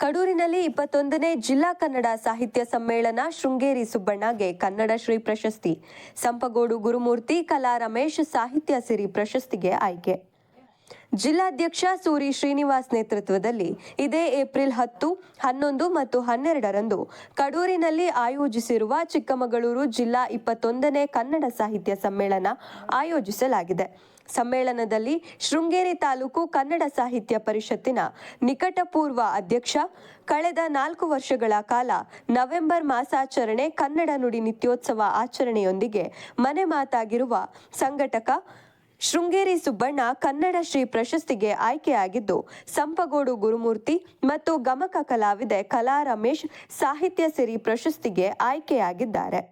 ಕಡೂರಿನಲ್ಲಿ 21ನೇ ಜಿಲ್ಲಾ ಕನ್ನಡ ಸಾಹಿತ್ಯ ಸಮ್ಮೇಳನ ಶೃಂಗೇರಿ ಸುಬ್ಬಣ್ಣಗೆ ಕನ್ನಡ ಶ್ರೀ ಪ್ರಶಸ್ತಿ, ಸಂಪಗೋಡು ಗುರುಮೂರ್ತಿ ಕಲಾ ರಮೇಶ್ ಸಾಹಿತ್ಯ ಸಿರಿ ಪ್ರಶಸ್ತಿಗೆ ಆಯ್ಕೆ. ಜಿಲ್ಲಾಧ್ಯಕ್ಷ ಸೂರಿ ಶ್ರೀನಿವಾಸ್ ನೇತೃತ್ವದಲ್ಲಿ ಇದೇ ಏಪ್ರಿಲ್ 10, 11 ಮತ್ತು 12ರಂದು ಕಡೂರಿನಲ್ಲಿ ಆಯೋಜಿಸಿರುವ ಚಿಕ್ಕಮಗಳೂರು ಜಿಲ್ಲಾ 21ನೇ ಕನ್ನಡ ಸಾಹಿತ್ಯ ಸಮ್ಮೇಳನ ಆಯೋಜಿಸಲಾಗಿದೆ. ಸಮ್ಮೇಳನದಲ್ಲಿ ಶೃಂಗೇರಿ ತಾಲೂಕು ಕನ್ನಡ ಸಾಹಿತ್ಯ ಪರಿಷತ್ತಿನ ನಿಕಟಪೂರ್ವ ಅಧ್ಯಕ್ಷ, ಕಳೆದ 4 ವರ್ಷಗಳ ಕಾಲ ನವೆಂಬರ್ ಮಾಸಾಚರಣೆ ಕನ್ನಡ ನುಡಿ ನಿತ್ಯೋತ್ಸವ ಆಚರಣೆಯೊಂದಿಗೆ ಮನೆ ಮಾತಾಗಿರುವ ಸಂಘಟಕ ಶೃಂಗೇರಿ ಸುಬ್ಬಣ್ಣ ಕನ್ನಡ ಶ್ರೀ ಪ್ರಶಸ್ತಿಗೆ ಆಯ್ಕೆಯಾಗಿದ್ದು, ಸಂಪಗೋಡು ಗುರುಮೂರ್ತಿ ಮತ್ತು ಗಮಕ ಕಲಾವಿದೆ ಕಲಾ ರಮೇಶ್ ಸಾಹಿತ್ಯ ಸಿರಿ ಪ್ರಶಸ್ತಿಗೆ ಆಯ್ಕೆಯಾಗಿದ್ದಾರೆ.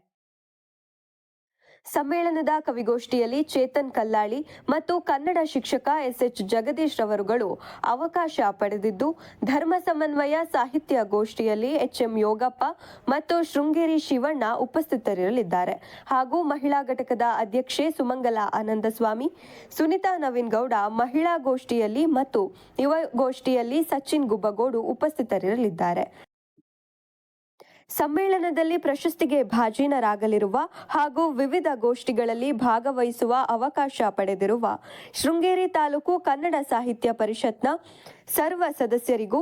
ಸಮ್ಮೇಳನದ ಕವಿಗೋಷ್ಠಿಯಲ್ಲಿ ಚೇತನ್ ಕಲ್ಲಾಳಿ ಮತ್ತು ಕನ್ನಡ ಶಿಕ್ಷಕ SH ಜಗದೀಶ್ ರವರುಗಳು ಅವಕಾಶ ಪಡೆದಿದ್ದು, ಧರ್ಮ ಸಮನ್ವಯ ಸಾಹಿತ್ಯ ಗೋಷ್ಠಿಯಲ್ಲಿ HM ಯೋಗಪ್ಪ ಮತ್ತು ಶೃಂಗೇರಿ ಶಿವಣ್ಣ ಉಪಸ್ಥಿತರಿರಲಿದ್ದಾರೆ. ಹಾಗೂ ಮಹಿಳಾ ಘಟಕದ ಅಧ್ಯಕ್ಷೆ ಸುಮಂಗಲ ಆನಂದಸ್ವಾಮಿ, ಸುನಿತಾ ನವೀನ್ ಗೌಡ ಮಹಿಳಾ ಗೋಷ್ಠಿಯಲ್ಲಿ ಮತ್ತು ಯುವ ಗೋಷ್ಠಿಯಲ್ಲಿ ಸಚಿನ್ ಗುಬ್ಬಗೋಡು ಉಪಸ್ಥಿತರಿರಲಿದ್ದಾರೆ. ಸಮ್ಮೇಳನದಲ್ಲಿ ಪ್ರಶಸ್ತಿಗೆ ಭಾಜನರಾಗಲಿರುವ ಹಾಗೂ ವಿವಿಧ ಗೋಷ್ಠಿಗಳಲ್ಲಿ ಭಾಗವಹಿಸುವ ಅವಕಾಶ ಪಡೆದಿರುವ ಶೃಂಗೇರಿ ತಾಲೂಕು ಕನ್ನಡ ಸಾಹಿತ್ಯ ಪರಿಷತ್ನ ಸರ್ವ ಸದಸ್ಯರಿಗೂ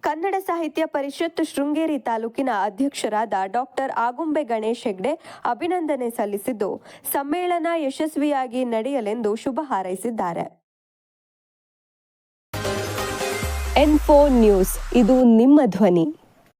ಕನ್ನಡ ಸಾಹಿತ್ಯ ಪರಿಷತ್ ಶೃಂಗೇರಿ ತಾಲೂಕಿನ ಅಧ್ಯಕ್ಷರಾದ ಡಾಕ್ಟರ್ ಆಗುಂಬೆ ಗಣೇಶ್ ಹೆಗ್ಡೆ ಅಭಿನಂದನೆ ಸಲ್ಲಿಸಿದ್ದು, ಸಮ್ಮೇಳನ ಯಶಸ್ವಿಯಾಗಿ ನಡೆಯಲೆಂದು ಶುಭ ಹಾರೈಸಿದ್ದಾರೆ. N4 ನ್ಯೂಸ್, ಇದು ನಿಮ್ಮ ಧ್ವನಿ.